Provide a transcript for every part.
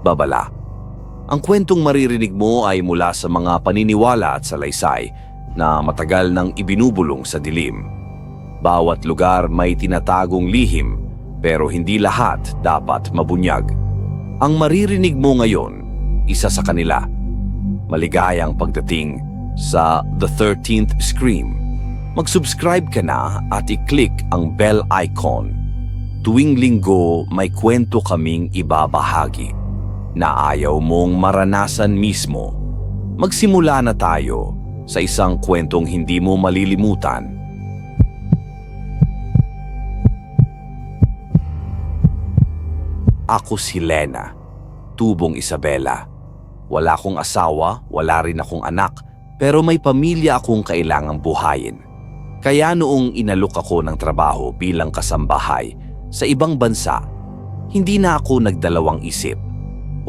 Babala. Ang kwentong maririnig mo ay mula sa mga paniniwala at salaysay na matagal nang ibinubulong sa dilim. Bawat lugar may tinatagong lihim, pero hindi lahat dapat mabunyag. Ang maririnig mo ngayon, isa sa kanila. Maligayang pagdating sa The 13th Scream. Mag-subscribe ka na at i-click ang bell icon. Tuwing linggo may kwento kaming ibabahagi na ayaw mong maranasan mismo. Magsimula na tayo sa isang kwentong hindi mo malilimutan. Ako si Lena, tubong Isabela. Wala akong asawa, wala rin akong anak, pero may pamilya akong kailangang buhayin. Kaya noong inalok ako ng trabaho bilang kasambahay sa ibang bansa, hindi na ako nagdalawang isip.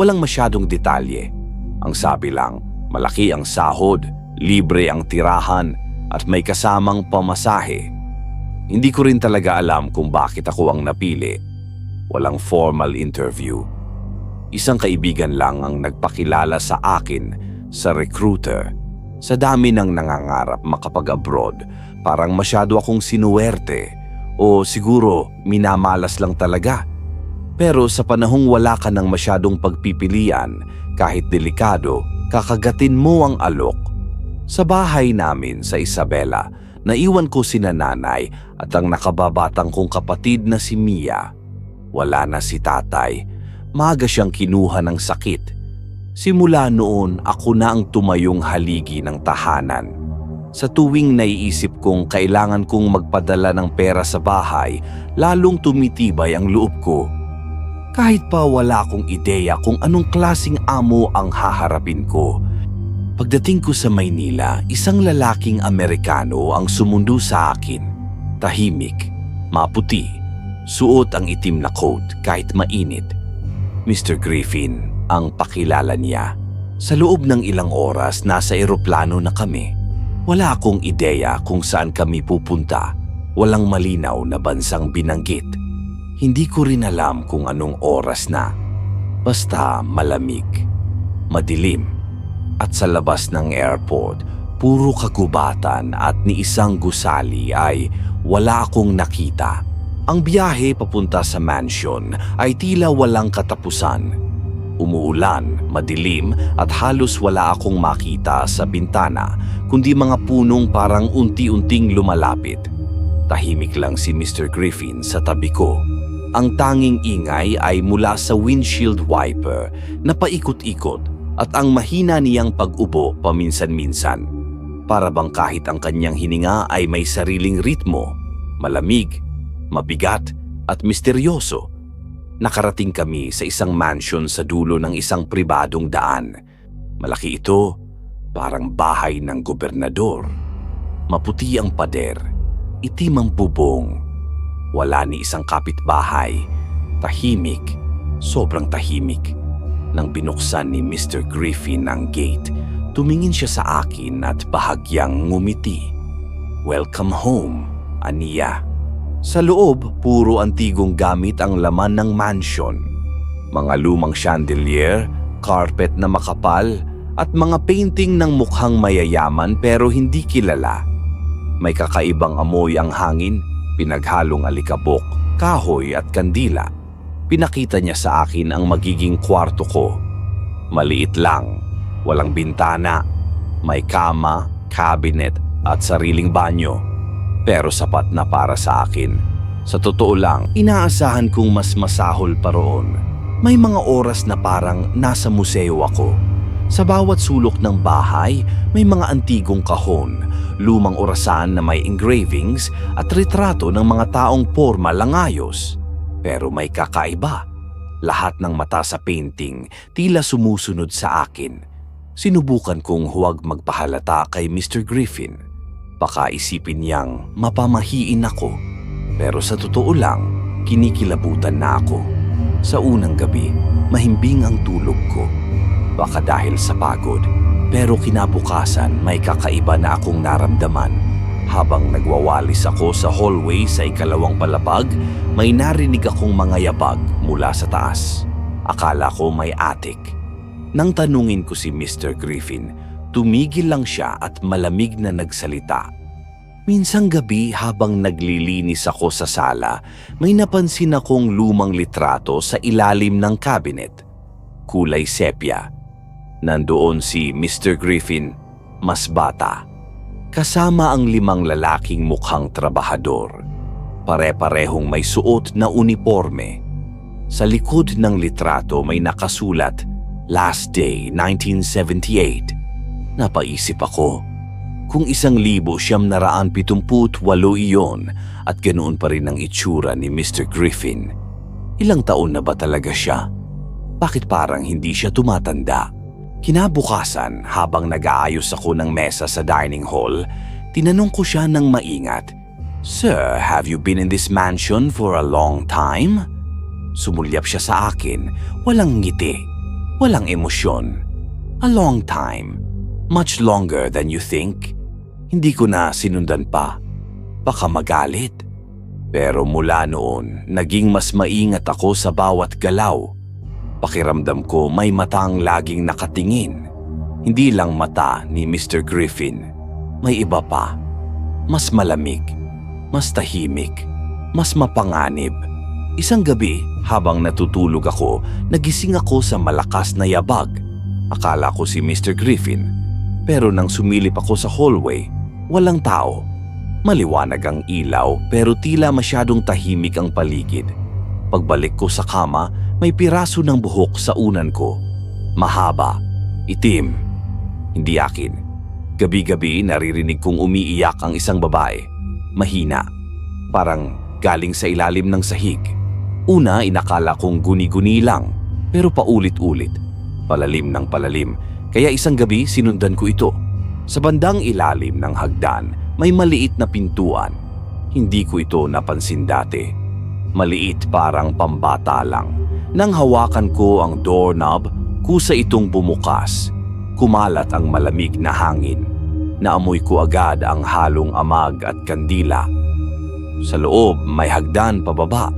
Walang masyadong detalye. Ang sabi lang, malaki ang sahod, libre ang tirahan, at may kasamang pamasahe. Hindi ko rin talaga alam kung bakit ako ang napili. Walang formal interview. Isang kaibigan lang ang nagpakilala sa akin sa recruiter. Sa dami ng nangangarap makapag-abroad, parang masyado akong sinuwerte o siguro minamalas lang talaga. Pero sa panahong wala ka ng masyadong pagpipilian, kahit delikado, kakagatin mo ang alok. Sa bahay namin sa Isabela, naiwan ko sina nanay at ang nakababatang kong kapatid na si Mia. Wala na si tatay. Maaga siyang kinuha ng sakit. Simula noon, ako na ang tumayong haligi ng tahanan. Sa tuwing naiisip kong kailangan kong magpadala ng pera sa bahay, lalong tumitibay ang loob ko. Kahit pa wala akong ideya kung anong klaseng amo ang haharapin ko. Pagdating ko sa Maynila, isang lalaking Amerikano ang sumundo sa akin. Tahimik, maputi, suot ang itim na coat kahit mainit. Mr. Griffin ang pakilala niya. Sa loob ng ilang oras, nasa eroplano na kami. Wala akong ideya kung saan kami pupunta. Walang malinaw na bansang binanggit. Hindi ko rin alam kung anong oras na. Basta malamig, madilim, at sa labas ng airport, puro kagubatan at ni isang gusali ay wala akong nakita. Ang biyahe papunta sa mansion ay tila walang katapusan. Umuulan, madilim at halos wala akong makita sa bintana, kundi mga punong parang unti-unting lumalapit. Tahimik lang si Mr. Griffin sa tabi ko. Ang tanging ingay ay mula sa windshield wiper na paikot-ikot at ang mahina niyang pag-ubo paminsan-minsan. Para bang kahit ang kanyang hininga ay may sariling ritmo, malamig, mabigat at misteryoso. Nakarating kami sa isang mansion sa dulo ng isang pribadong daan. Malaki ito, parang bahay ng gobernador. Maputi ang pader, itim ang bubong. Wala ni isang kapitbahay. Tahimik, sobrang tahimik. Nang binuksan ni Mr. Griffin ang gate, tumingin siya sa akin at bahagyang ngumiti. "Welcome home, aniya." Sa loob, puro antigong gamit ang laman ng mansion. Mga lumang chandelier, carpet na makapal, at mga painting ng mukhang mayayaman pero hindi kilala. May kakaibang amoy ang hangin, pinaghalong alikabok, kahoy at kandila. Pinakita niya sa akin ang magiging kwarto ko. Maliit lang, walang bintana, may kama, cabinet at sariling banyo. Pero sapat na para sa akin. Sa totoo lang, inaasahan kong mas masahol pa roon. May mga oras na parang nasa museo ako. Sa bawat sulok ng bahay, may mga antigong kahon, lumang orasan na may engravings at retrato ng mga taong porma lang ayos. Pero may kakaiba. Lahat ng mata sa painting tila sumusunod sa akin. Sinubukan kong huwag magpahalata kay Mr. Griffin. Baka isipin niyang mapamahiin ako. Pero sa totoo lang, kinikilabutan na ako. Sa unang gabi, mahimbing ang tulog ko. Baka dahil sa pagod, pero kinabukasan may kakaiba na akong naramdaman. Habang nagwawalis ako sa hallway sa ikalawang palapag, may narinig akong mga yabag mula sa taas. Akala ko may attic. Nang tanungin ko si Mr. Griffin, tumigil lang siya at malamig na nagsalita. Minsang gabi habang naglilinis ako sa sala, may napansin akong lumang litrato sa ilalim ng cabinet. Kulay sepia. Nandoon si Mr. Griffin, mas bata. Kasama ang 5 lalaking mukhang trabahador. Pare-parehong may suot na uniforme. Sa likod ng litrato may nakasulat, Last Day 1978. Napaisip ako, kung 1,978 iyon at ganoon pa rin ang itsura ni Mr. Griffin, ilang taon na ba talaga siya? Bakit parang hindi siya tumatanda? Kinabukasan, habang nag-aayos ako ng mesa sa dining hall, tinanong ko siya ng maingat, Sir, have you been in this mansion for a long time? Sumulyap siya sa akin, walang ngiti, walang emosyon. A long time. Much longer than you think. Hindi ko na sinundan pa. Baka magalit. Pero mula noon, naging mas maingat ako sa bawat galaw. Pakiramdam ko may matang laging nakatingin. Hindi lang mata ni Mr. Griffin. May iba pa. Mas malamig. Mas tahimik. Mas mapanganib. Isang gabi, habang natutulog ako, nagising ako sa malakas na yabag. Akala ko si Mr. Griffin. Pero nang sumilip ako sa hallway, walang tao. Maliwanag ang ilaw pero tila masyadong tahimik ang paligid. Pagbalik ko sa kama, may piraso ng buhok sa unan ko. Mahaba, itim, hindi akin. Gabi-gabi naririnig kong umiiyak ang isang babae. Mahina, parang galing sa ilalim ng sahig. Una, inakala kong guni-guni lang, pero paulit-ulit. Palalim ng palalim, kaya isang gabi sinundan ko ito. Sa bandang ilalim ng hagdan, may maliit na pintuan. Hindi ko ito napansin dati. Maliit parang pambata lang. Nang hawakan ko ang doorknob, kusa itong bumukas. Kumalat ang malamig na hangin. Naamoy ko agad ang halong amag at kandila. Sa loob may hagdan pababa.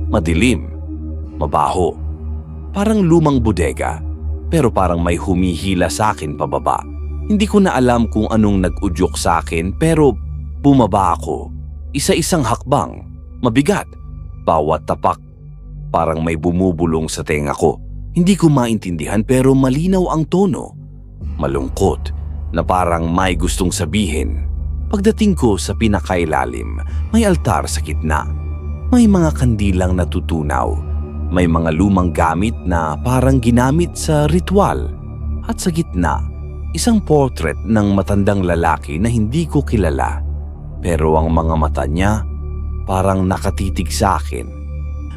Madilim, mabaho. Parang lumang bodega, pero parang may humihila sa akin pababa. Hindi ko na alam kung anong nag-udyok sa akin pero bumaba ako. Isa-isang hakbang, mabigat. Bawat tapak, parang may bumubulong sa tenga ko. Hindi ko maintindihan pero malinaw ang tono. Malungkot na parang may gustong sabihin. Pagdating ko sa pinakailalim, may altar sa gitna. May mga kandilang natutunaw. May mga lumang gamit na parang ginamit sa ritual. At sa gitna, isang portrait ng matandang lalaki na hindi ko kilala. Pero ang mga mata niya parang nakatitig sa akin.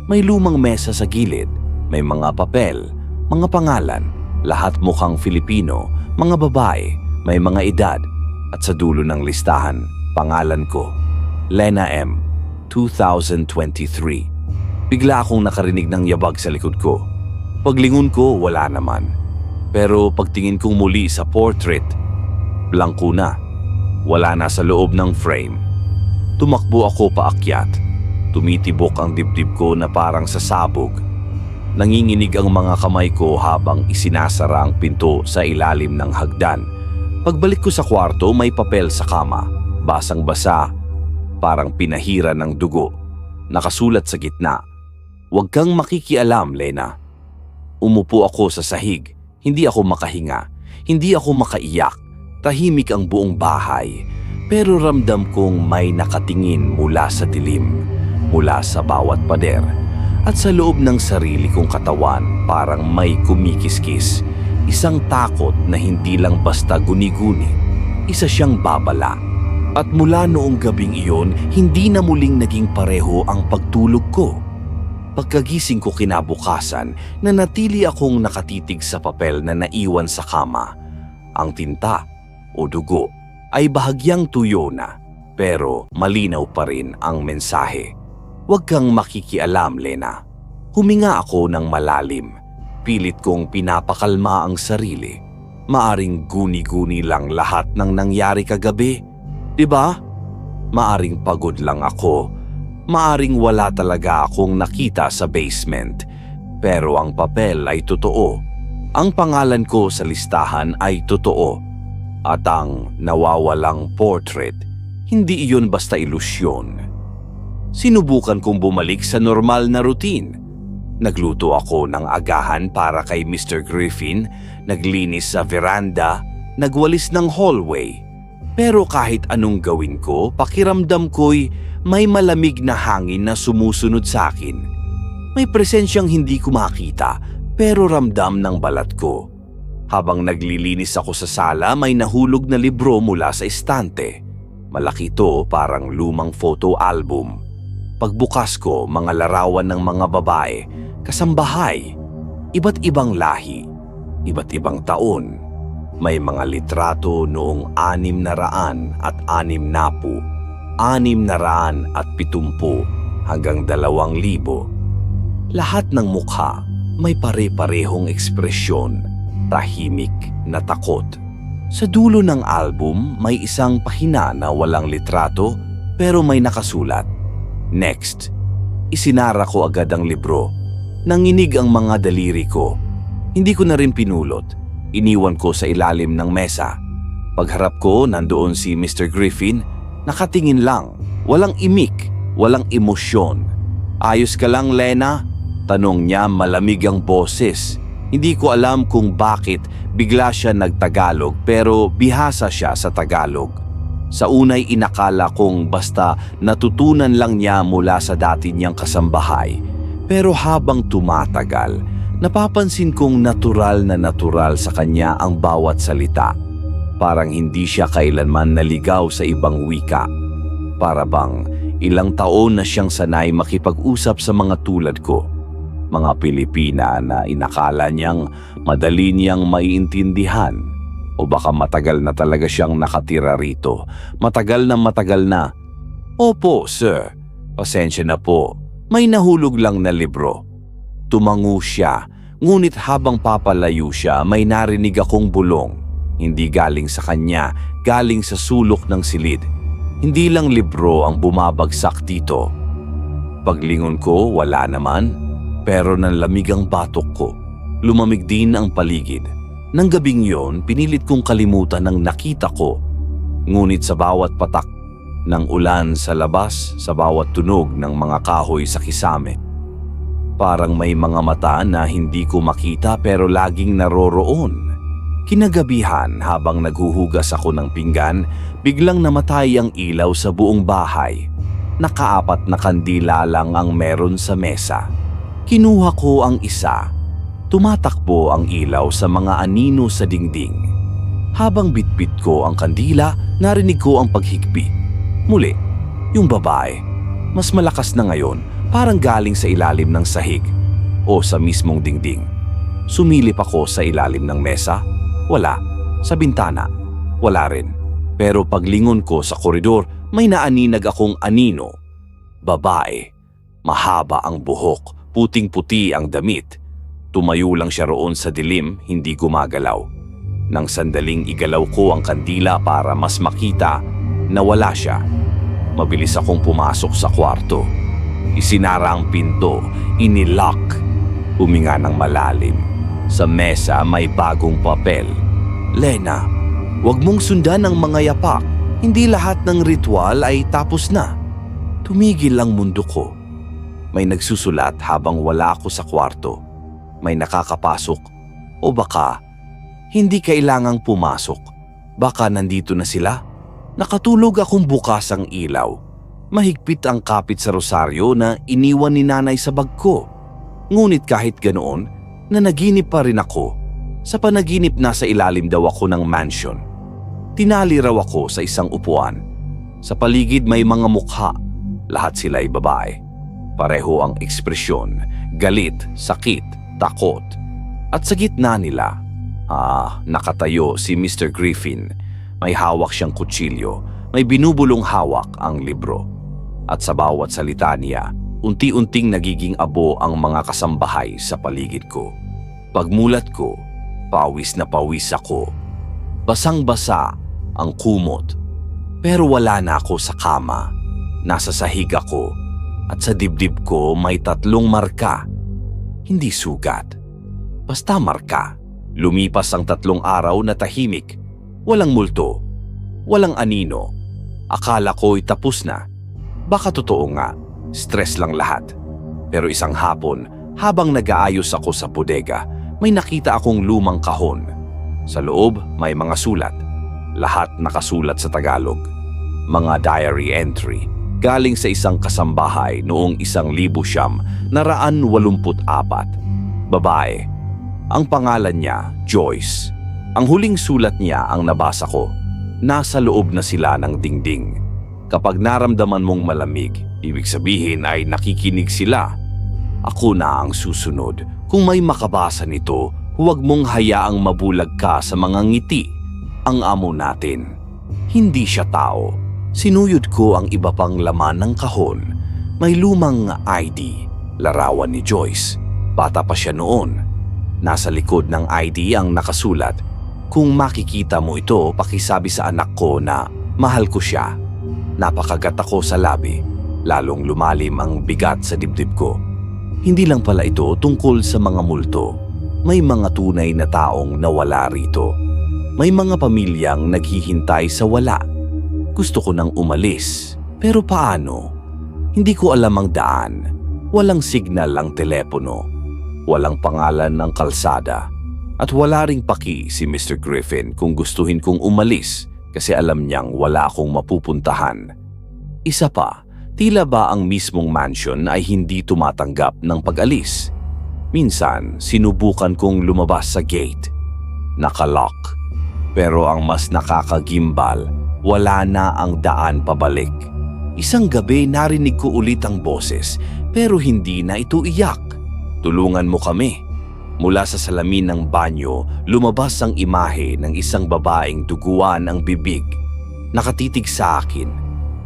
May lumang mesa sa gilid, may mga papel, mga pangalan, lahat mukhang Filipino, mga babae, may mga edad, at sa dulo ng listahan, pangalan ko, Lena M. 2023. Bigla akong nakarinig ng yabag sa likod ko. Paglingon ko, wala naman. Pero pagtingin kong muli sa portrait, blanko na. Wala na sa loob ng frame. Tumakbo ako paakyat. Tumitibok ang dibdib ko na parang sasabog. Nanginginig ang mga kamay ko habang isinasara ang pinto sa ilalim ng hagdan. Pagbalik ko sa kwarto, may papel sa kama. Basang-basa, parang pinahira ng dugo. Nakasulat sa gitna, "Huwag kang makikialam, Lena." Umupo ako sa sahig. Hindi ako makahinga. Hindi ako makaiyak. Tahimik ang buong bahay. Pero ramdam kong may nakatingin mula sa dilim, mula sa bawat pader. At sa loob ng sarili kong katawan, parang may kumikiskis. Isang takot na hindi lang basta guni-guni. Isa siyang babala. At mula noong gabing iyon, hindi na muling naging pareho ang pagtulog ko. Pagkagising ko kinabukasan, nanatili akong nakatitig sa papel na naiwan sa kama. Ang tinta o dugo ay bahagyang tuyo na, pero malinaw pa rin ang mensahe. "Huwag kang makikialam, Lena." Huminga ako ng malalim. Pilit kong pinapakalma ang sarili. Maaring guni-guni lang lahat ng nangyari kagabi. Diba? Maaring pagod lang ako. Maaring wala talaga akong nakita sa basement. Pero ang papel ay totoo. Ang pangalan ko sa listahan ay totoo. At ang nawawalang portrait, hindi iyon basta ilusyon. Sinubukan kong bumalik sa normal na routine. Nagluto ako ng agahan para kay Mr. Griffin, naglinis sa veranda, nagwalis ng hallway. Pero kahit anong gawin ko, pakiramdam ko'y may malamig na hangin na sumusunod sa akin. May presensyang hindi ko makita, pero ramdam ng balat ko. Habang naglilinis ako sa sala, may nahulog na libro mula sa estante. Malaki ito, parang lumang photo album. Pagbukas ko, mga larawan ng mga babae, kasambahay, iba't ibang lahi, iba't ibang taon. May mga litrato noong 600 at 670, 600 at 70 hanggang 2,000. Lahat ng mukha may pare-parehong ekspresyon, tahimik na takot. Sa dulo ng album may isang pahina na walang litrato pero may nakasulat. Next. Isinara ko agad ang libro. Nanginig ang mga daliri ko. Hindi ko na rin pinulot. Iniwan ko sa ilalim ng mesa. Pagharap ko, nandoon si Mr. Griffin. Nakatingin lang. Walang imik. Walang emosyon. "Ayos ka lang, Lena?" Tanong niya, malamig ang boses. Hindi ko alam kung bakit bigla siya nagtagalog pero bihasa siya sa Tagalog. Sa unay inakala kong basta natutunan lang niya mula sa dati niyang kasambahay. Pero habang tumatagal, napapansin kong natural sa kanya ang bawat salita. Parang hindi siya kailanman naligaw sa ibang wika. Para bang ilang taon na siyang sanay makipag-usap sa mga tulad ko. Mga Pilipina na inakala niyang madali niyang maiintindihan. O baka matagal na talaga siyang nakatira rito. Matagal na. "Opo, sir. Pasensya na po. May nahulog lang na libro." Tumango siya, ngunit habang papalayo siya, may narinig akong bulong. Hindi galing sa kanya, galing sa sulok ng silid. Hindi lang libro ang bumabagsak dito. Paglingon ko, wala naman. Pero nanlamig ang batok ko. Lumamig din ang paligid. Nang gabing yon, pinilit kong kalimutan ang nakita ko. Ngunit sa bawat patak ng ulan sa labas, sa bawat tunog ng mga kahoy sa kisame, parang may mga mata na hindi ko makita pero laging naroroon. Kinagabihan, habang naghuhugas ako ng pinggan, biglang namatay ang ilaw sa buong bahay. Nakaapat na kandila lang ang meron sa mesa. Kinuha ko ang isa. Tumatakbo ang ilaw sa mga anino sa dingding. Habang bitbit ko ang kandila, narinig ko ang paghigpi. Muli, yung babae. Mas malakas na ngayon, parang galing sa ilalim ng sahig o sa mismong dingding. Sumilip ako sa ilalim ng mesa. Wala. Sa bintana. Wala rin. Pero paglingon ko sa koridor, may naaninag akong anino. Babae. Mahaba ang buhok, puting-puti ang damit. Tumayo lang siya roon sa dilim, hindi gumagalaw. Nang sandaling igalaw ko ang kandila para mas makita, nawala siya. Mabilis akong pumasok sa kwarto. Isinara ang pinto, inilock. Huminga ng malalim. Sa mesa may bagong papel. "Lena, huwag mong sundan ang mga yapak. Hindi lahat ng ritual ay tapos na." Tumigil ang mundo ko. May nagsusulat habang wala ako sa kwarto. May nakakapasok. O baka, hindi kailangang pumasok. Baka nandito na sila. Nakatulog akong bukas ang ilaw. Mahigpit ang kapit sa rosaryo na iniwan ni nanay sa bag ko. Ngunit kahit ganoon, nanaginip pa rin ako. Sa panaginip nasa ilalim daw ako ng mansion. Tinali raw ako sa isang upuan. Sa paligid may mga mukha. Lahat sila ay babae. Pareho ang ekspresyon, galit, sakit, takot. At sa gitna nila, nakatayo si Mr. Griffin. May hawak siyang kutsilyo, may binubulong hawak ang libro. At sa bawat salita niya, unti-unting nagiging abo ang mga kasambahay sa paligid ko. Pagmulat ko, pawis na pawis ako. Basang-basa ang kumot. Pero wala na ako sa kama. Nasa sahig ako. At sa dibdib ko may 3 marka. Hindi sugat. Basta marka. Lumipas ang 3 araw na tahimik. Walang multo. Walang anino. Akala ko'y tapos na. Baka totoo nga. Stress lang lahat. Pero isang hapon, habang nag-aayos ako sa bodega, may nakita akong lumang kahon. Sa loob, may mga sulat. Lahat nakasulat sa Tagalog. Mga diary entry. Galing sa isang kasambahay noong 1984. Babae. Ang pangalan niya, Joyce. Ang huling sulat niya ang nabasa ko. Nasa loob na sila ng dingding. Kapag naramdaman mong malamig, ibig sabihin ay nakikinig sila. Ako na ang susunod. Kung may makabasa nito, huwag mong hayaang mabulag ka sa mga ngiti. Ang amo natin. Hindi siya tao. Sinuyod ko ang iba pang laman ng kahon. May lumang ID. Larawan ni Joyce. Bata pa siya noon. Nasa likod ng ID ang nakasulat, "Kung makikita mo ito, pakisabi sa anak ko na mahal ko siya." Napakagat ako sa labi, lalong lumalim ang bigat sa dibdib ko. Hindi lang pala ito tungkol sa mga multo. May mga tunay na taong nawala rito. May mga pamilyang naghihintay sa wala. Gusto ko nang umalis, pero paano? Hindi ko alam ang daan. Walang signal ang telepono. Walang pangalan ng kalsada. At wala ring paki si Mr. Griffin kung gustuhin kong umalis kasi alam niyang wala akong mapupuntahan. Isa pa, tila ba ang mismong mansion ay hindi tumatanggap ng pag-alis. Minsan, sinubukan kong lumabas sa gate. Nakalock. Pero ang mas nakakagimbal, wala na ang daan pabalik. Isang gabi narinig ko ulit ang boses pero hindi na ito iyak. "Tulungan mo kami." Mula sa salamin ng banyo, lumabas ang imahe ng isang babaeng duguan ang bibig. Nakatitig sa akin.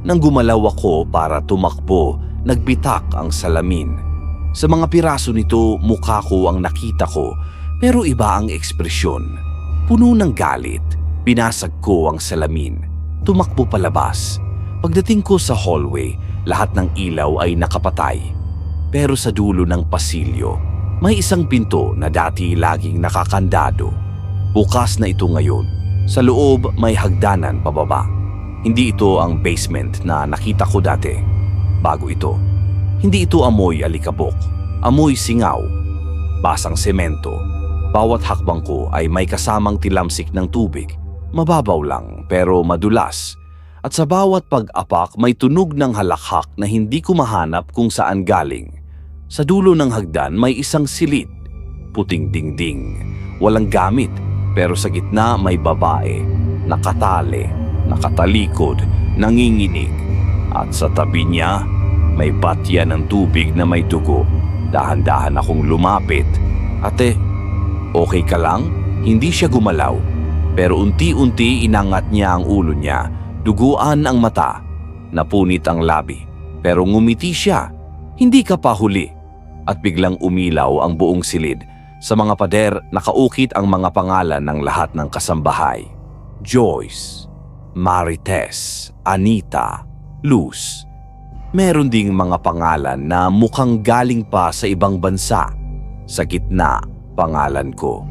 Nang gumalaw ako para tumakbo, nagbitak ang salamin. Sa mga piraso nito, mukha ko ang nakita ko, pero iba ang ekspresyon. Puno ng galit, binasag ko ang salamin. Tumakbo palabas. Pagdating ko sa hallway, lahat ng ilaw ay nakapatay. Pero sa dulo ng pasilyo, may isang pinto na dati laging nakakandado. Bukas na ito ngayon. Sa loob may hagdanan pababa. Hindi ito ang basement na nakita ko dati. Bago ito. Hindi ito amoy alikabok. Amoy singaw. Basang semento. Bawat hakbang ko ay may kasamang tilamsik ng tubig. Mababaw lang pero madulas. At sa bawat pag-apak may tunog ng halakhak na hindi ko mahanap kung saan galing. Sa dulo ng hagdan may isang silid. Puting dingding. Walang gamit pero sa gitna may babae. Nakatali, nakatalikod, nanginginig. At sa tabi niya may batya ng tubig na may dugo. Dahan-dahan akong lumapit. "Ate, okay ka lang?" Hindi siya gumalaw. Pero unti-unti inangat niya ang ulo niya. Duguan ang mata. Napunit ang labi. Pero ngumiti siya. "Hindi ka pa huli." At biglang umilaw ang buong silid. Sa mga pader, nakaukit ang mga pangalan ng lahat ng kasambahay. Joyce, Marites, Anita, Luz. Meron ding mga pangalan na mukhang galing pa sa ibang bansa. Sa gitna, pangalan ko.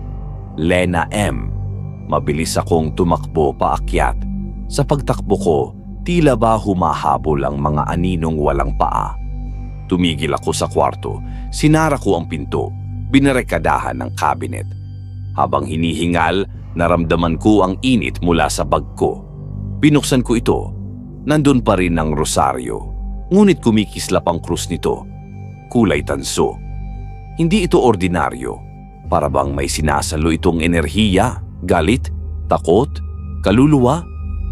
Lena M. Mabilis akong tumakbo paakyat. Sa pagtakbo ko, tila ba humahabol ang mga aninong walang paa. Tumigil ako sa kwarto, sinara ko ang pinto, binarekadahan ng cabinet. Habang hinihingal, naramdaman ko ang init mula sa bag ko. Binuksan ko ito. Nandun pa rin ang rosaryo, ngunit kumikislap ang krus nito. Kulay tanso. Hindi ito ordinaryo. Para bang may sinasalo itong enerhiya, galit, takot, kaluluwa.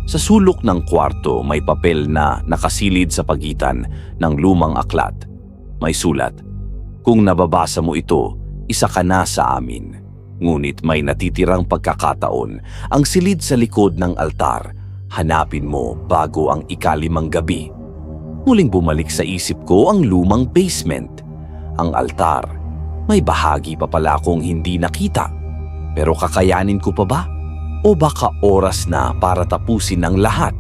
Sa sulok ng kwarto may papel na nakasilid sa pagitan ng lumang aklat. May sulat, "Kung nababasa mo ito, isa ka na sa amin." Ngunit may natitirang pagkakataon. Ang silid sa likod ng altar, hanapin mo bago ang ika-5 gabi. Muling bumalik sa isip ko ang lumang basement. Ang altar, may bahagi pa pala akong hindi nakita. Pero kakayanin ko pa ba? O baka oras na para tapusin ang lahat,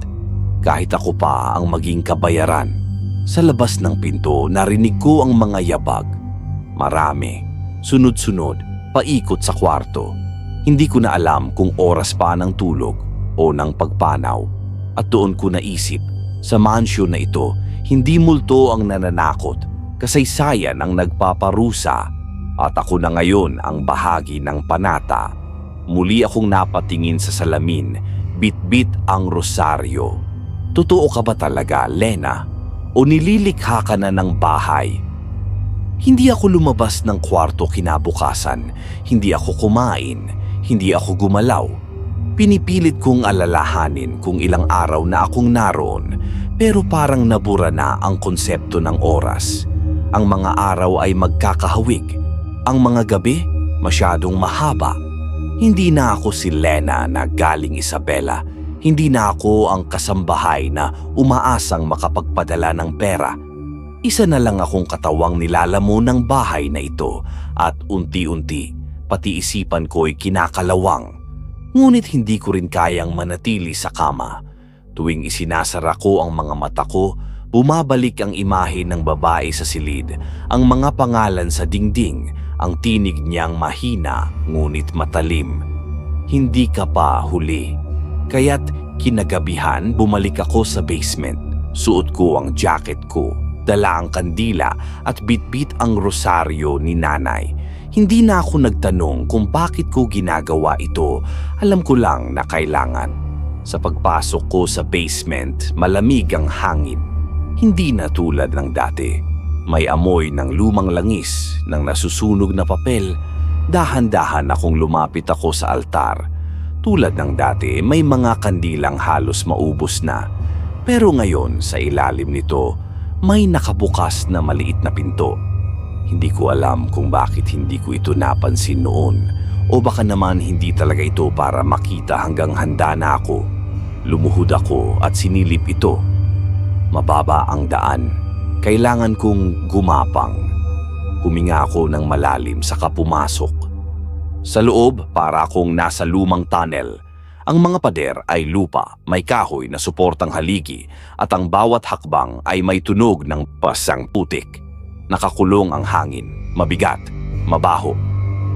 kahit ako pa ang maging kabayaran. Sa labas ng pinto, narinig ko ang mga yabag. Marami, Sunod-sunod, paikot sa kwarto. Hindi ko na alam kung oras pa ng tulog o ng pagpanaw. At doon ko naisip, sa mansyon na ito, hindi multo ang nananakot, kasaysayan ang nagpaparusa. At ako na ngayon ang bahagi ng panata. Muli akong napatingin sa salamin, bit-bit ang rosaryo. Totoo ka ba talaga, Lena? O nililikha ka na ng bahay? Hindi ako lumabas ng kwarto kinabukasan, hindi ako kumain, hindi ako gumalaw. Pinipilit kong alalahanin kung ilang araw na akong naroon, pero parang nabura na ang konsepto ng oras. Ang mga araw ay magkakahawig, ang mga gabi masyadong mahaba. Hindi na ako si Lena na galing Isabela, hindi na ako ang kasambahay na umaasang makapagpadala ng pera. Isa na lang akong katawang nilalamon ng bahay na ito at unti-unti, pati isipan ko'y kinakalawang. Ngunit hindi ko rin kayang manatili sa kama. Tuwing isinasara ko ang mga mata ko, bumabalik ang imahe ng babae sa silid, ang mga pangalan sa dingding, ang tinig niyang mahina ngunit matalim. Hindi ka pa huli. Kaya't kinagabihan bumalik ako sa basement. Suot ko ang jacket ko, dala ang kandila at bitbit ang rosaryo ni nanay. Hindi na ako nagtanong kung bakit ko ginagawa ito. Alam ko lang na kailangan. Sa pagpasok ko sa basement, malamig ang hangin. Hindi na tulad ng dati. May amoy ng lumang langis, ng nasusunog na papel. Dahan-dahan akong lumapit ako sa altar. Tulad ng dati, may mga kandilang halos maubos na. Pero ngayon, sa ilalim nito, may nakabukas na maliit na pinto. Hindi ko alam kung bakit hindi ko ito napansin noon. O baka naman hindi talaga ito para makita hanggang handa na ako. Lumuhod ako at sinilip ito. Mababa ang daan. Kailangan kong gumapang. Huminga ako ng malalim saka pumasok. Sa loob, para akong nasa lumang tunnel. Ang mga pader ay lupa, may kahoy na suportang haligi at ang bawat hakbang ay may tunog ng pasang putik. Nakakulong ang hangin, mabigat, mabaho.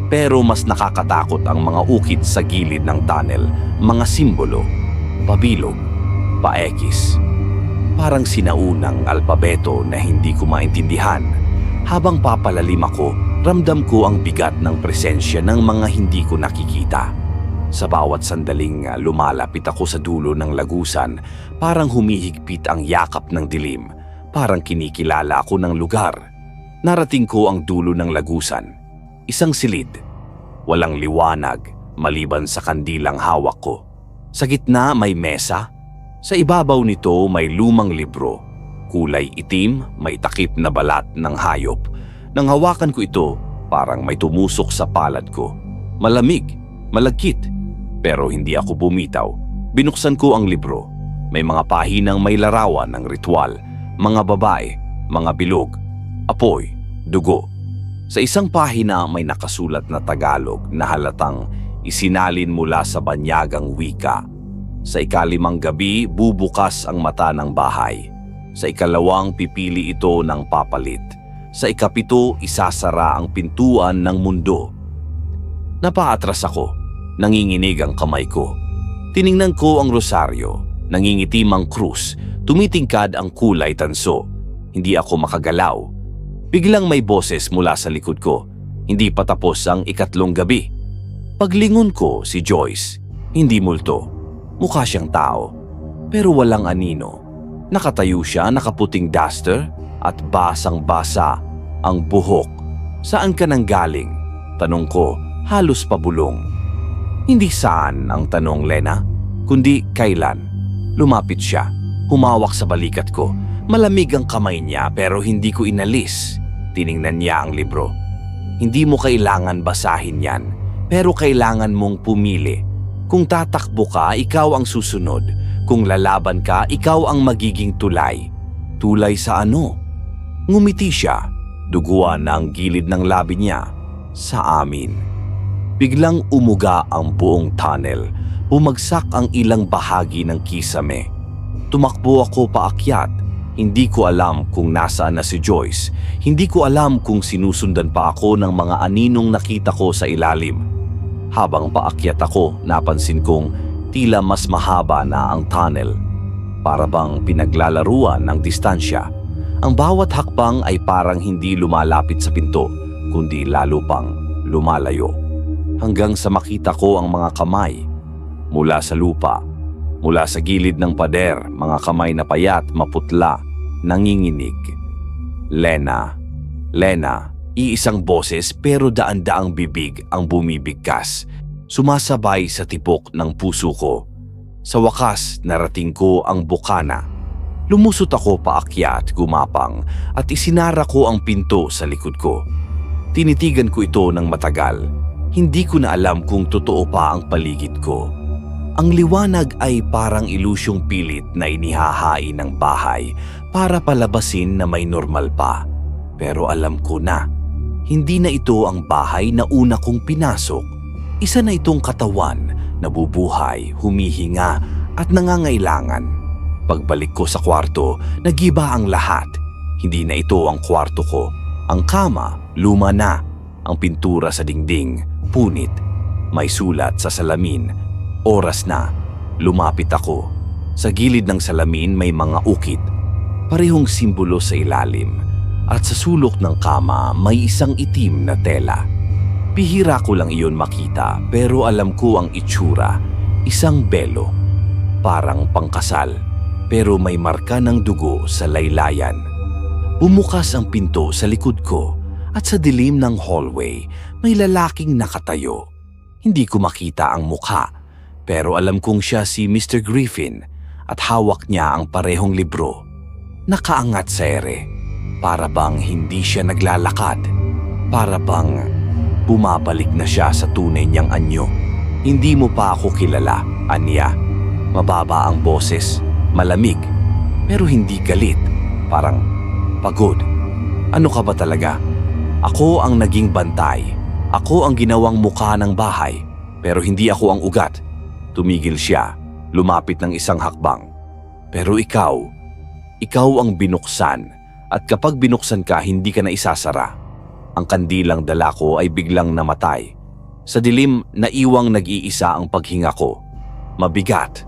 Pero mas nakakatakot ang mga ukit sa gilid ng tunnel, mga simbolo, pabilog, paekis. Parang sinaunang alpabeto na hindi ko maintindihan. Habang papalalim ako, ramdam ko ang bigat ng presensya ng mga hindi ko nakikita. Sa bawat sandaling lumalapit ako sa dulo ng lagusan, parang humihigpit ang yakap ng dilim. Parang kinikilala ako ng lugar. Narating ko ang dulo ng lagusan. Isang silid. Walang liwanag, maliban sa kandilang hawak ko. Sa gitna may mesa. Sa ibabaw nito may lumang libro, kulay itim, may takip na balat ng hayop. Nang hawakan ko ito, parang may tumusok sa palad ko. Malamig, malagkit, pero hindi ako bumitaw. Binuksan ko ang libro. May mga pahinang may larawan ng ritual, mga babae, mga bilog, apoy, dugo. Sa isang pahina may nakasulat na Tagalog na halatang isinalin mula sa banyagang wika. Sa ikalimang gabi, bubukas ang mata ng bahay. Sa ikalawang, pipili ito ng papalit. Sa ikapito, isasara ang pintuan ng mundo. Napaatras ako. Nanginginig ang kamay ko. Tiningnan ko ang rosaryo. Nangingitim ang krus. Tumitingkad ang kulay tanso. Hindi ako makagalaw. Biglang may boses mula sa likod ko. Hindi pa tapos ang ikatlong gabi. Paglingon ko si Joyce. Hindi multo. Mukha siyang tao, pero walang anino. Nakatayo siya, nakaputing duster at basang-basa ang buhok. Saan ka nang galing? Tanong ko, halos pabulong. Hindi saan ang tanong, Lena, kundi kailan. Lumapit siya, humawak sa balikat ko. Malamig ang kamay niya pero hindi ko inalis. Tiningnan niya ang libro. Hindi mo kailangan basahin yan, pero kailangan mong pumili. Kung tatakbo ka, ikaw ang susunod. Kung lalaban ka, ikaw ang magiging tulay. Tulay sa ano? Ngumiti siya. Duguan na ang gilid ng labi niya. Sa amin. Biglang umuga ang buong tunnel. Bumagsak ang ilang bahagi ng kisame. Tumakbo ako paakyat. Hindi ko alam kung nasaan na si Joyce. Hindi ko alam kung sinusundan pa ako ng mga aninong nakita ko sa ilalim. Habang paakyat ako, napansin kong tila mas mahaba na ang tunnel. Para bang pinaglalaruan ng distansya. Ang bawat hakbang ay parang hindi lumalapit sa pinto, kundi lalo pang lumalayo. Hanggang sa makita ko ang mga kamay mula sa lupa, mula sa gilid ng pader, mga kamay na payat, maputla, nanginginig. Lena, Lena, iisang boses pero daan-daang bibig ang bumibigkas, sumasabay sa tipok ng puso ko. Sa wakas, narating ko ang bukana. Lumusot ako paakyat, gumapang, at isinara ko ang pinto sa likod ko. Tinitigan ko ito ng matagal. Hindi ko na alam kung totoo pa ang paligid ko. Ang liwanag ay parang ilusyong pilit na inihahain ng bahay para palabasin na may normal pa. Pero alam ko na, hindi na ito ang bahay na una kong pinasok. Isa na itong katawan, nabubuhay, humihinga at nangangailangan. Pagbalik ko sa kwarto, nagiba ang lahat. Hindi na ito ang kwarto ko. Ang kama, luma na. Ang pintura sa dingding, punit. May sulat sa salamin. Oras na. Lumapit ako. Sa gilid ng salamin may mga ukit. Parehong simbolo sa ilalim. At sa sulok ng kama may isang itim na tela. Bihira ko lang iyon makita pero alam ko ang itsura. Isang belo. Parang pangkasal. Pero may marka ng dugo sa laylayan. Bumukas ang pinto sa likod ko at sa dilim ng hallway may lalaking nakatayo. Hindi ko makita ang mukha pero alam kong siya si Mr. Griffin at hawak niya ang parehong libro. Nakaangat sa ere. Para bang hindi siya naglalakad. Para bang bumabalik na siya sa tunay niyang anyo. Hindi mo pa ako kilala, Anya. Mababa ang boses. Malamig, pero hindi galit. Parang pagod. Ano ka ba talaga? Ako ang naging bantay. Ako ang ginawang mukha ng bahay. Pero hindi ako ang ugat. Tumigil siya, lumapit ng isang hakbang. Pero ikaw ang binuksan. At kapag binuksan ka, hindi ka na isasara. Ang kandilang dala ko ay biglang namatay. Sa dilim, naiwang nag-iisa ang paghinga ko. Mabigat,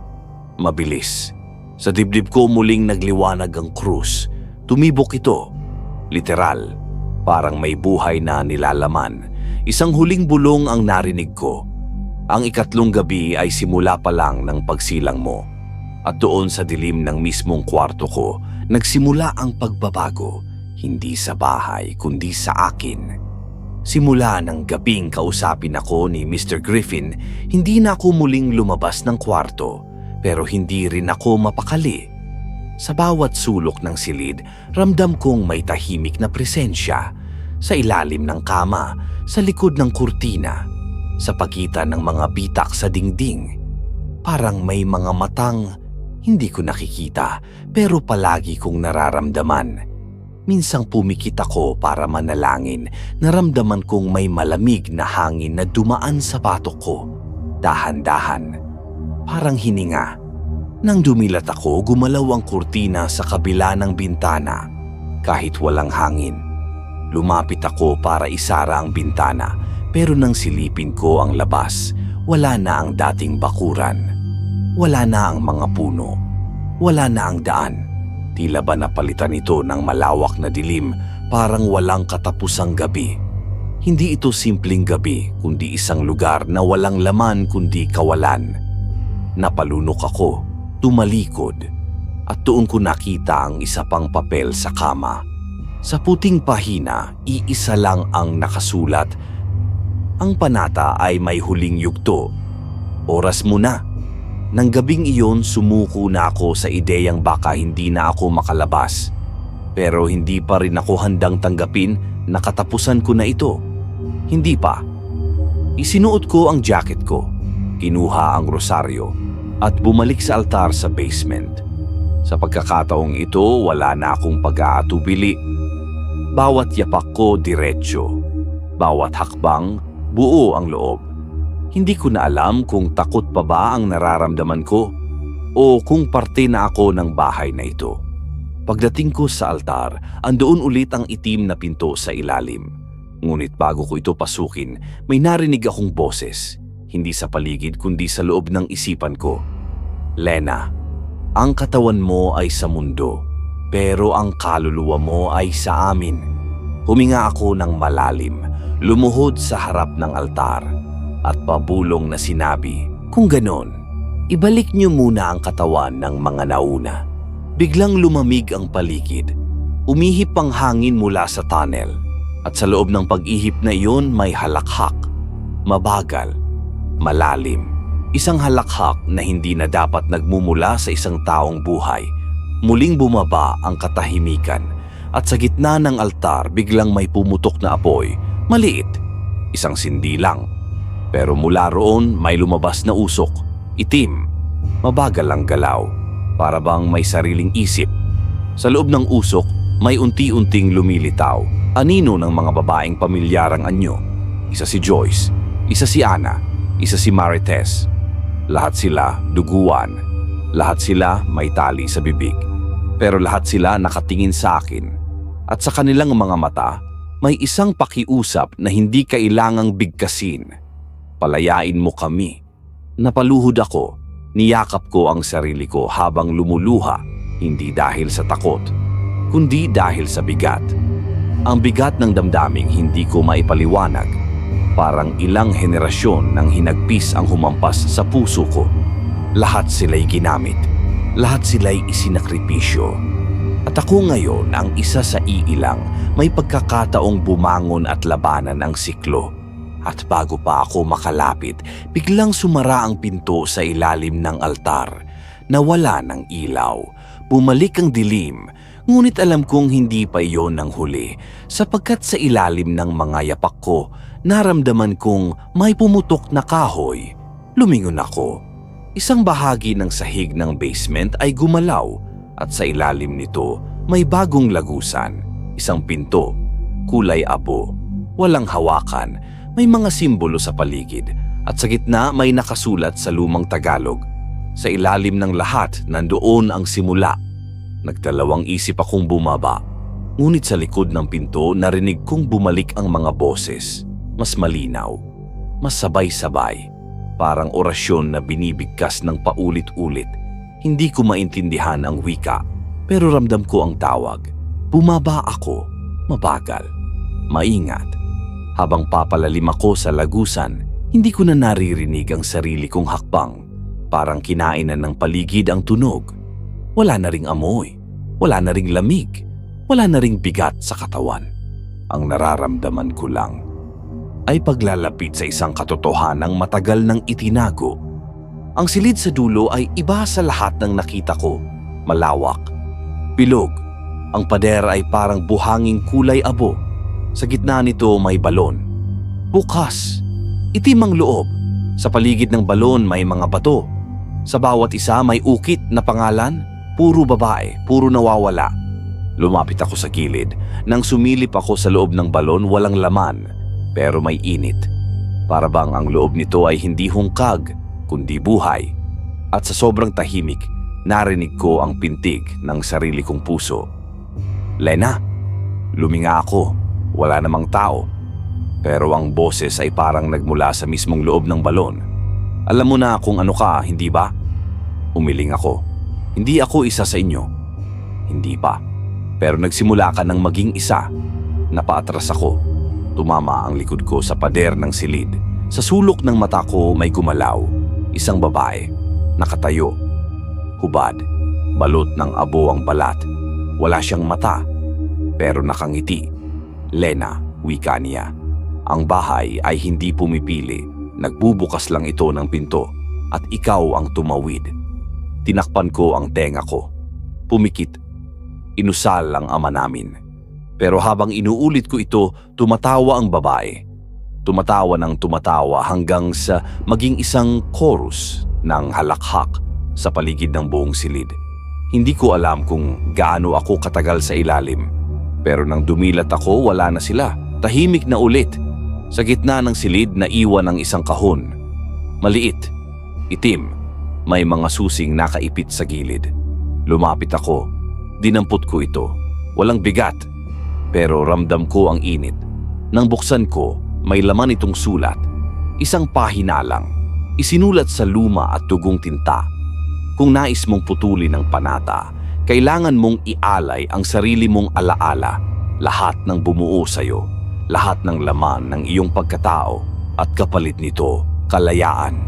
mabilis. Sa dibdib ko muling nagliwanag ang krus. Tumibok ito. Literal. Parang may buhay na nilalaman. Isang huling bulong ang narinig ko. Ang ikatlong gabi ay simula pa lang ng pagsilang mo. At doon sa dilim ng mismong kwarto ko, nagsimula ang pagbabago. Hindi sa bahay, kundi sa akin. Simula ng gabing kausapin ako ni Mr. Griffin, hindi na ako muling lumabas ng kwarto. Pero hindi rin ako mapakali. Sa bawat sulok ng silid, ramdam kong may tahimik na presensya. Sa ilalim ng kama, sa likod ng kurtina, sa pagitan ng mga bitak sa dingding. Parang may mga matang hindi ko nakikita pero palagi kong nararamdaman. Minsang pumikit ako para manalangin, naramdaman kong may malamig na hangin na dumaan sa batok ko. Dahan-dahan. Parang hininga. Nang dumilat ako, gumalaw ang kurtina sa kabila ng bintana. Kahit walang hangin. Lumapit ako para isara ang bintana, pero nang silipin ko ang labas, wala na ang dating bakuran. Wala na ang mga puno. Wala na ang daan. Tila ba napalitan ito ng malawak na dilim, parang walang katapusang gabi. Hindi ito simpleng gabi, kundi isang lugar na walang laman kundi kawalan. Napalunok ako, tumalikod, at doon ko nakita ang isa pang papel sa kama. Sa puting pahina, iisa lang ang nakasulat. Ang panata ay may huling yugto. Oras mo na. Nang gabing iyon, sumuko na ako sa ideyang baka hindi na ako makalabas. Pero hindi pa rin ako handang tanggapin na katapusan ko na ito. Hindi pa. Isinuot ko ang jacket ko, kinuha ang rosaryo, at bumalik sa altar sa basement. Sa pagkakataong ito, wala na akong pag-aatubili. Bawat yapak ko diretsyo. Bawat hakbang, buo ang loob. Hindi ko na alam kung takot pa ba ang nararamdaman ko o kung parte na ako ng bahay na ito. Pagdating ko sa altar, andoon ulit ang itim na pinto sa ilalim. Ngunit bago ko ito pasukin, may narinig akong boses, hindi sa paligid kundi sa loob ng isipan ko. Lena, ang katawan mo ay sa mundo, pero ang kaluluwa mo ay sa amin. Huminga ako ng malalim, lumuhod sa harap ng altar, at pabulong na sinabi, kung ganon, ibalik niyo muna ang katawan ng mga nauna. Biglang lumamig ang paligid. Umihip ang hangin mula sa tunnel, at sa loob ng pag-ihip na iyon may halakhak. Mabagal, malalim. Isang halakhak na hindi na dapat nagmumula sa isang taong buhay. Muling bumaba ang katahimikan, at sa gitna ng altar biglang may pumutok na apoy. Maliit, isang sindi lang. Pero mula roon may lumabas na usok, itim, mabagal ang galaw, para bang may sariling isip. Sa loob ng usok, may unti-unting lumilitaw, anino ng mga babaeng pamilyarang anyo. Isa si Joyce, isa si Ana, isa si Marites. Lahat sila duguan, lahat sila may tali sa bibig. Pero lahat sila nakatingin sa akin, at sa kanilang mga mata, may isang pakiusap na hindi kailangang bigkasin. Palayain mo kami. Napaluhod ako, niyakap ko ang sarili ko habang lumuluha, hindi dahil sa takot, kundi dahil sa bigat. Ang bigat ng damdaming hindi ko maipaliwanag. Parang ilang henerasyon nang hinagpis ang humampas sa puso ko. Lahat sila'y ginamit, lahat sila'y isinakripisyo. At ako ngayon ang isa sa iilang may pagkakataong bumangon at labanan ang siklo. At bago pa ako makalapit, biglang sumara ang pinto sa ilalim ng altar. Nawala ng ilaw, bumalik ang dilim, ngunit alam kong hindi pa iyon ang huli, sapagkat sa ilalim ng mga yapak ko, naramdaman kong may pumutok na kahoy. Lumingon ako. Isang bahagi ng sahig ng basement ay gumalaw, at sa ilalim nito may bagong lagusan. Isang pinto, kulay abo, walang hawakan, may mga simbolo sa paligid, at sa gitna may nakasulat sa lumang Tagalog. Sa ilalim ng lahat nandoon ang simula. Nagdalawang isip akong bumaba, ngunit sa likod ng pinto narinig kong bumalik ang mga boses. Mas malinaw, mas sabay-sabay, parang orasyon na binibigkas ng paulit-ulit. Hindi ko maintindihan ang wika, pero ramdam ko ang tawag. Bumaba ako, mabagal, maingat. Habang papalalim ako sa lagusan, hindi ko na naririnig ang sarili kong hakbang. Parang kinainan ng paligid ang tunog. Wala na ring amoy, wala na ring lamig, wala na ring bigat sa katawan. Ang nararamdaman ko lang ay paglalapit sa isang katotohanang matagal nang itinago. Ang silid sa dulo ay iba sa lahat ng nakita ko. Malawak, bilog. Ang pader ay parang buhanging kulay abo. Sa gitna nito may balon. Bukas, itim ang loob. Sa paligid ng balon may mga bato. Sa bawat isa may ukit na pangalan. Puro babae, puro nawawala. Lumapit ako sa gilid. Nang sumilip ako sa loob ng balon, walang laman. Pero may init. Para bang ang loob nito ay hindi hungkag, kundi buhay. At sa sobrang tahimik, narinig ko ang pintig ng sarili kong puso. Lena, luminga ako. Wala namang tao. Pero ang boses ay parang nagmula sa mismong loob ng balon. Alam mo na kung ano ka, hindi ba? Umiling ako. Hindi ako isa sa inyo. Hindi pa. Pero nagsimula ka ng maging isa. Napaatras ako. Tumama ang likod ko sa pader ng silid. Sa sulok ng mata ko may gumalaw. Isang babae. Nakatayo. Hubad. Balot ng abo ang balat. Wala siyang mata. Pero nakangiti. Lena, wika niya. Ang bahay ay hindi pumipili. Nagbubukas lang ito ng pinto. At ikaw ang tumawid. Tinakpan ko ang tenga ko. Pumikit. Inusal ang ama namin. Pero habang inuulit ko ito, tumatawa ang babae. Tumatawa ng tumatawa hanggang sa maging isang chorus ng halakhak sa paligid ng buong silid. Hindi ko alam kung gaano ako katagal sa ilalim. Pero nang dumilat ako, wala na sila. Tahimik na ulit. Sa gitna ng silid, naiwan ang isang kahon. Maliit, itim, may mga susing nakaipit sa gilid. Lumapit ako. Dinampot ko ito. Walang bigat, pero ramdam ko ang init. Nang buksan ko, may laman itong sulat. Isang pahina lang. Isinulat sa luma at dugong tinta. Kung nais mong putulin ang panata, kailangan mong ialay ang sarili mong alaala, lahat ng bumuo sa'yo, lahat ng laman ng iyong pagkatao, at kapalit nito, kalayaan.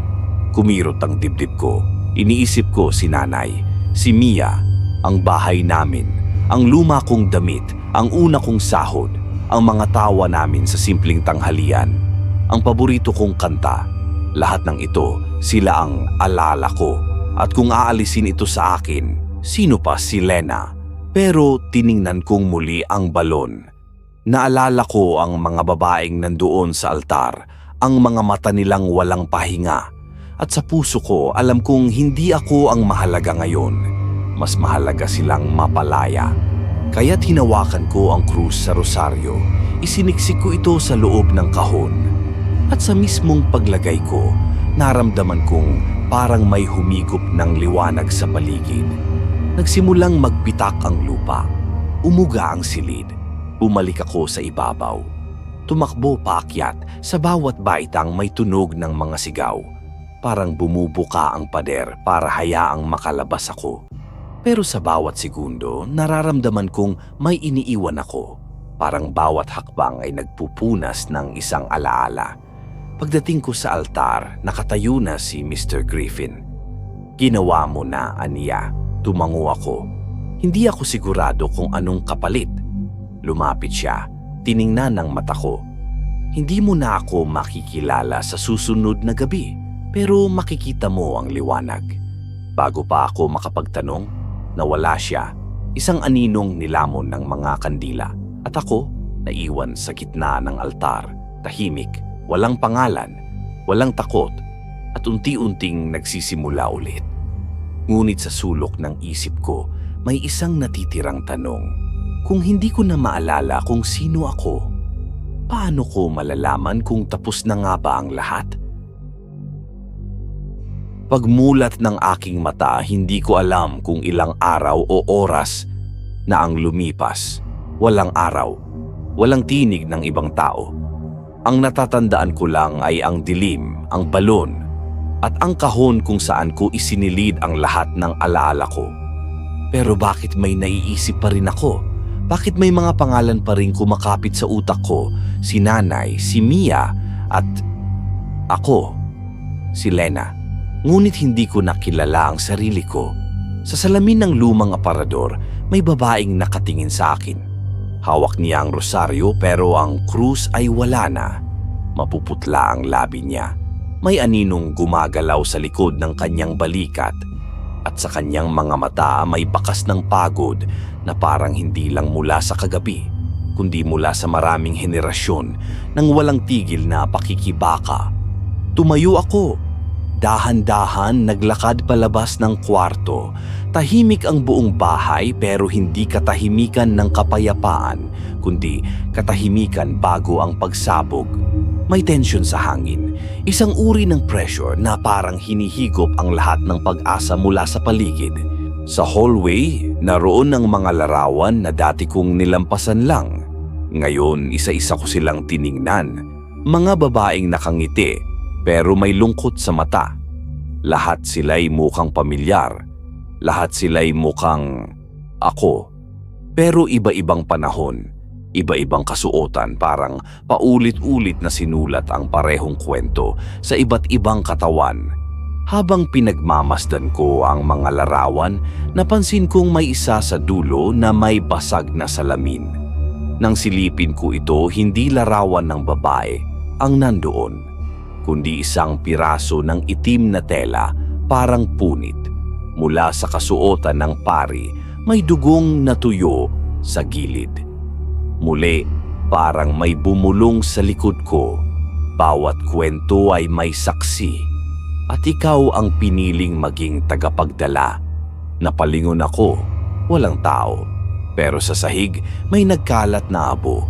Kumirot ang dibdib ko. Iniisip ko si nanay, si Mia, ang bahay namin, ang luma kong damit, ang una kong sahod, ang mga tawa namin sa simpleng tanghalian, ang paborito kong kanta. Lahat ng ito, sila ang alala ko. At kung aalisin ito sa akin, sino pa si Lena? Pero tiningnan kong muli ang balon. Naalala ko ang mga babaeng nandoon sa altar, ang mga mata nilang walang pahinga. At sa puso ko, alam kong hindi ako ang mahalaga ngayon. Mas mahalaga silang mapalaya. Kaya't hinawakan ko ang krus sa rosaryo. Isiniksik ko ito sa loob ng kahon. At sa mismong paglagay ko, naramdaman kong parang may humigop ng liwanag sa paligid. Nagsimulang magbitak ang lupa. Umuga ang silid. Bumalik ako sa ibabaw. Tumakbo paakyat, sa bawat baitang may tunog ng mga sigaw. Parang bumubuka ang pader para hayaang makalabas ako. Pero sa bawat segundo, nararamdaman kong may iniiwan ako. Parang bawat hakbang ay nagpupunas ng isang alaala. Pagdating ko sa altar, nakatayo na si Mr. Griffin. Ginawa mo na, aniya. Tumango ako. Hindi ako sigurado kung anong kapalit. Lumapit siya. Tiningnan ng mata ko. Hindi mo na ako makikilala sa susunod na gabi, pero makikita mo ang liwanag. Bago pa ako makapagtanong, nawala siya. Isang aninong nilamon ng mga kandila. At ako, naiwan sa gitna ng altar, tahimik. Walang pangalan, walang takot, at unti-unting nagsisimula ulit. Ngunit sa sulok ng isip ko, may isang natitirang tanong. Kung hindi ko na maalala kung sino ako, paano ko malalaman kung tapos na nga ba ang lahat? Pagmulat ng aking mata, hindi ko alam kung ilang araw o oras na ang lumipas. Walang araw, walang tinig ng ibang tao. Ang natatandaan ko lang ay ang dilim, ang balon, at ang kahon kung saan ko isinilid ang lahat ng alaala ko. Pero bakit may naiisip pa rin ako? Bakit may mga pangalan pa rin kumakapit sa utak ko? Si nanay, si Mia, at ako, si Lena. Ngunit hindi ko nakilala ang sarili ko. Sa salamin ng lumang aparador, may babaeng nakatingin sa akin. Hawak niya ang rosaryo pero ang krus ay wala na. Mapuputla ang labi niya. May aninong gumagalaw sa likod ng kanyang balikat. At sa kanyang mga mata may bakas ng pagod na parang hindi lang mula sa kagabi, kundi mula sa maraming henerasyon ng walang tigil na pakikibaka. Tumayo ako. Dahan-dahan naglakad palabas ng kwarto. Tahimik ang buong bahay pero hindi katahimikan ng kapayapaan, kundi katahimikan bago ang pagsabog. May tensyon sa hangin, isang uri ng pressure na parang hinihigop ang lahat ng pag-asa mula sa paligid. Sa hallway, naroon ang mga larawan na dati kong nilampasan lang. Ngayon, isa-isa ko silang tiningnan. Mga babaeng nakangiti, pero may lungkot sa mata. Lahat sila'y mukhang pamilyar. Lahat sila'y mukhang ako. Pero iba-ibang panahon, iba-ibang kasuotan, parang paulit-ulit na sinulat ang parehong kwento sa iba't ibang katawan. Habang pinagmamasdan ko ang mga larawan, napansin kong may isa sa dulo na may basag na salamin. Nang silipin ko ito, hindi larawan ng babae ang nandoon, kundi isang piraso ng itim na tela, parang punit. Mula sa kasuotan ng pari, may dugong natuyo sa gilid. Muli, parang may bumulong sa likod ko. Bawat kwento ay may saksi. At ikaw ang piniling maging tagapagdala. Napalingon ako, walang tao. Pero sa sahig, may nagkalat na abo.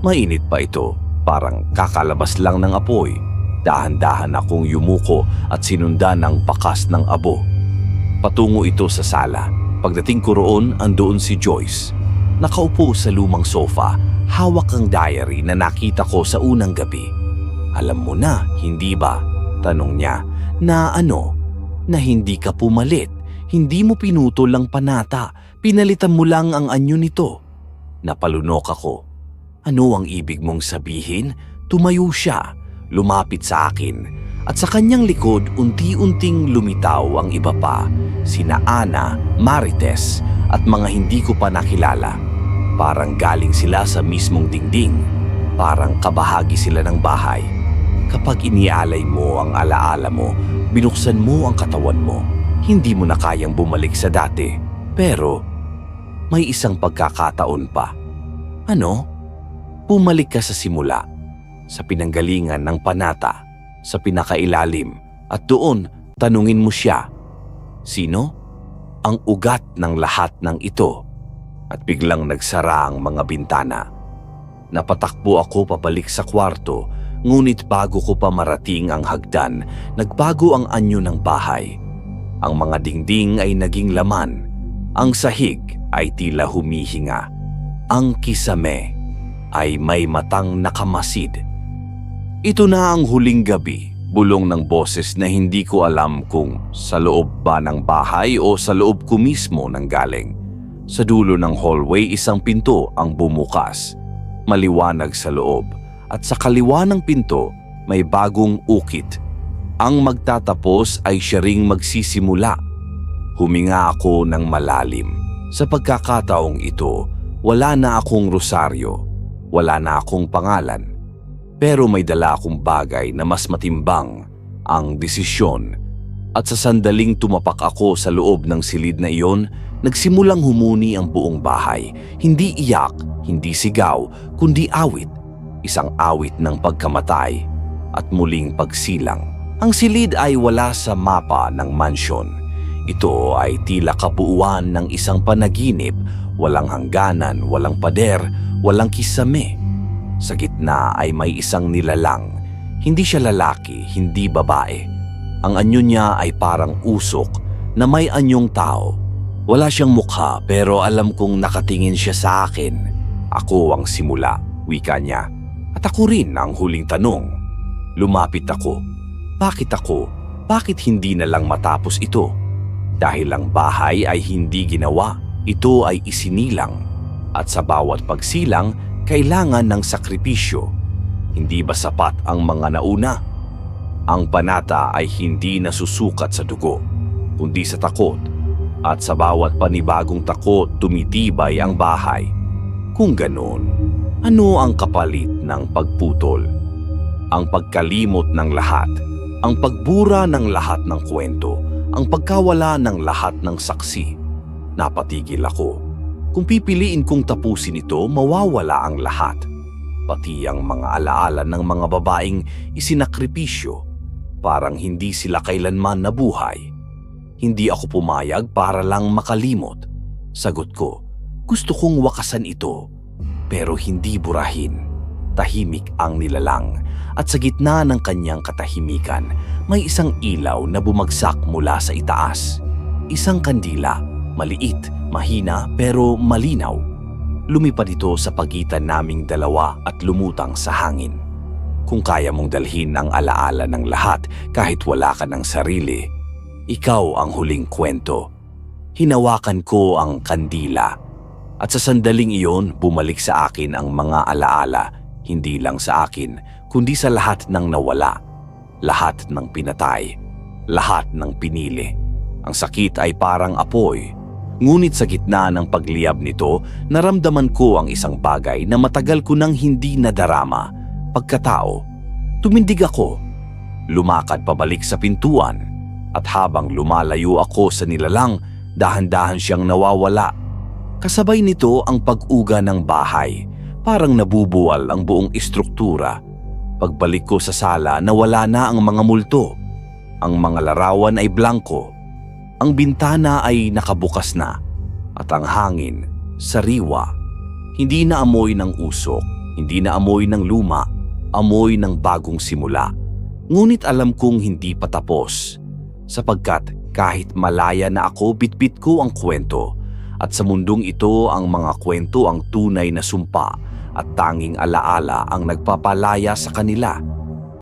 Mainit pa ito, parang kakalabas lang ng apoy. Dahan-dahan akong yumuko at sinundan ang bakas ng abo. Patungo ito sa sala. Pagdating ko roon, andoon si Joyce. Nakaupo sa lumang sofa, hawak ang diary na nakita ko sa unang gabi. Alam mo na, hindi ba? Tanong niya. Na ano? Na hindi ka pumalit. Hindi mo pinutol ang panata. Pinalitan mo lang ang anyo nito. Napalunok ako. Ano ang ibig mong sabihin? Tumayo siya, lumapit sa akin. At sa kanyang likod, unti-unting lumitaw ang iba pa, sina Ana, Marites, at mga hindi ko pa nakilala. Parang galing sila sa mismong dingding. Parang kabahagi sila ng bahay. Kapag inialay mo ang alaala mo, binuksan mo ang katawan mo, hindi mo na kayang bumalik sa dati. Pero may isang pagkakataon pa. Ano? Bumalik ka sa simula, sa pinanggalingan ng panata, sa pinakailalim, at doon tanungin mo siya. Sino? Ang ugat ng lahat ng ito. At biglang nagsara ang mga bintana. Napatakbo ako pabalik sa kwarto, ngunit bago ko pa marating ang hagdan, nagbago ang anyo ng bahay. Ang mga dingding ay naging laman. Ang sahig ay tila humihinga. Ang kisame ay may matang nakamasid. Ito na ang huling gabi, bulong ng boses na hindi ko alam kung sa loob ba ng bahay o sa loob ko mismo nanggaling. Sa dulo ng hallway, isang pinto ang bumukas. Maliwanag sa loob, at sa kaliwa ng pinto may bagong ukit. Ang magtatapos ay siya ring magsisimula. Huminga ako ng malalim. Sa pagkakataong ito, wala na akong rosaryo, wala na akong pangalan. Pero may dala akong bagay na mas matimbang, ang desisyon. At sa sandaling tumapak ako sa loob ng silid na iyon, nagsimulang humuni ang buong bahay. Hindi iyak, hindi sigaw, kundi awit. Isang awit ng pagkamatay at muling pagsilang. Ang silid ay wala sa mapa ng mansyon. Ito ay tila kabuuan ng isang panaginip, walang hangganan, walang pader, walang kisame. Sa gitna ay may isang nilalang. Hindi siya lalaki, hindi babae. Ang anyo niya ay parang usok na may anyong tao. Wala siyang mukha pero alam kong nakatingin siya sa akin. Ako ang simula, wika niya. At ako rin ang huling tanong. Lumapit ako. Bakit ako? Bakit hindi na lang matapos ito? Dahil ang bahay ay hindi ginawa, ito ay isinilang. At sa bawat pagsilang, kailangan ng sakripisyo. Hindi ba sapat ang mga nauna? Ang panata ay hindi nasusukat sa dugo, kundi sa takot. At sa bawat panibagong takot, tumitibay ang bahay. Kung ganoon, ano ang kapalit ng pagputol? Ang pagkalimot ng lahat, ang pagbura ng lahat ng kwento, ang pagkawala ng lahat ng saksi. Napatigil ako. Kung pipiliin kong tapusin ito, mawawala ang lahat. Pati ang mga alaala ng mga babaeng isinakripisyo. Parang hindi sila kailanman nabuhay. Hindi ako pumayag para lang makalimot. Sagot ko, gusto kong wakasan ito. Pero hindi burahin. Tahimik ang nilalang. At sa gitna ng kanyang katahimikan, may isang ilaw na bumagsak mula sa itaas. Isang kandila, maliit, mahina pero malinaw. Lumipad ito sa pagitan naming dalawa at lumutang sa hangin. Kung kaya mong dalhin ang alaala ng lahat kahit wala ka ng sarili, ikaw ang huling kwento. Hinawakan ko ang kandila. At sa sandaling iyon, bumalik sa akin ang mga alaala, hindi lang sa akin, kundi sa lahat ng nawala. Lahat ng pinatay. Lahat ng pinili. Ang sakit ay parang apoy. Ngunit sa gitna ng pagliyab nito, naramdaman ko ang isang bagay na matagal ko nang hindi nadarama. Pagkatao, tumindig ako. Lumakad pabalik sa pintuan. At habang lumalayo ako sa nilalang, dahan-dahan siyang nawawala. Kasabay nito ang pag-uga ng bahay. Parang nabubuwal ang buong istruktura. Pagbalik ko sa sala, nawala na ang mga multo. Ang mga larawan ay blanko. Ang bintana ay nakabukas na at ang hangin, sariwa. Hindi na amoy ng usok, hindi na amoy ng luma, amoy ng bagong simula. Ngunit alam kong hindi pa tapos sapagkat Kahit malaya na ako, bitbit ko ang kwento. At sa mundong ito, ang mga kwento ang tunay na sumpa at tanging alaala ang nagpapalaya sa kanila.